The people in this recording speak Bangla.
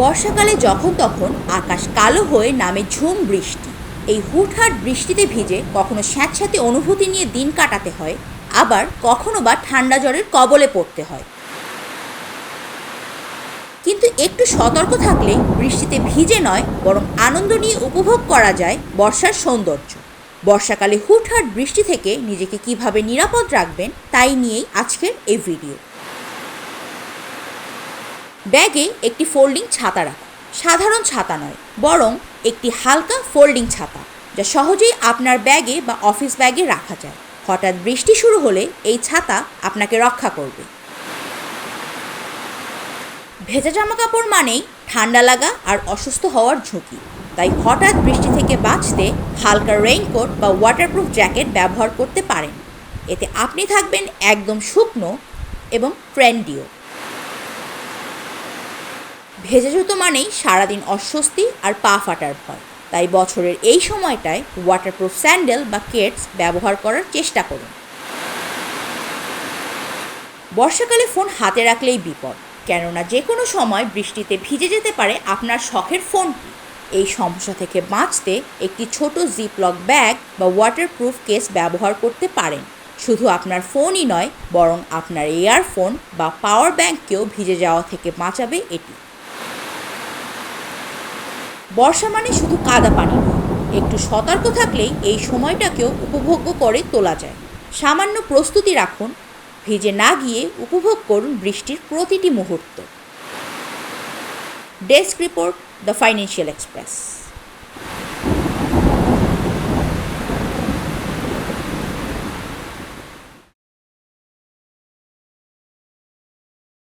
বর্ষাকালে যখন তখন আকাশ কালো হয়ে নামে ঝুম বৃষ্টি। এই হুটহাট বৃষ্টিতে ভিজে কখনো স্যাঁতস্যাঁতে অনুভূতি নিয়ে দিন কাটাতে হয়, আবার কখনো বা ঠান্ডা জ্বরের কবলে পড়তে হয়। কিন্তু একটু সতর্ক থাকলে বৃষ্টিতে ভিজে নয়, বরং আনন্দ নিয়ে উপভোগ করা যায় বর্ষার সৌন্দর্য। বর্ষাকালে হুটহাট বৃষ্টি থেকে নিজেকে কিভাবে নিরাপদ রাখবেন তাই নিয়েই আজকের এই ভিডিও। ব্যাগে একটি ফোল্ডিং ছাতা রাখুন। সাধারণ ছাতা নয়, বরং একটি হালকা ফোল্ডিং ছাতা, যা সহজেই আপনার ব্যাগে বা অফিস ব্যাগে রাখা যায়। হঠাৎ বৃষ্টি শুরু হলে এই ছাতা আপনাকে রক্ষা করবে। ভেজা জামা কাপড় মানেই ঠান্ডা লাগা আর অসুস্থ হওয়ার ঝুঁকি, তাই হঠাৎ বৃষ্টি থেকে বাঁচতে হালকা রেইনকোট বা ওয়াটারপ্রুফ জ্যাকেট ব্যবহার করতে পারেন। এতে আপনি থাকবেন একদম শুকনো এবং ট্রেন্ডিও। ভেজা জুতো মানেই সারাদিন অস্বস্তি আর পা ফাটার ভয়, তাই বছরের এই সময়টায় ওয়াটারপ্রুফ স্যান্ডেল বা কেটস ব্যবহার করার চেষ্টা করুন। বর্ষাকালে ফোন হাতে রাখলেই বিপদ, কেননা যে কোনো সময় বৃষ্টিতে ভিজে যেতে পারে আপনার শখের ফোনটি। এই সমস্যা থেকে বাঁচতে একটি ছোট জিপলক ব্যাগ বা ওয়াটারপ্রুফ কেস ব্যবহার করতে পারেন। শুধু আপনার ফোনই নয়, বরং আপনার ইয়ারফোন বা পাওয়ার ব্যাংককেও ভিজে যাওয়া থেকে বাঁচাবে এটি। বর্ষা মানে শুধু কাদা পানি নয়, একটু সতর্ক থাকলেই এই সময়টাকেও উপভোগ্য করে তোলা যায়। সামান্য প্রস্তুতি রাখুন, ভিজে না গিয়ে উপভোগ করুন বৃষ্টির প্রতিটি মুহূর্ত। Desk report, the financial express.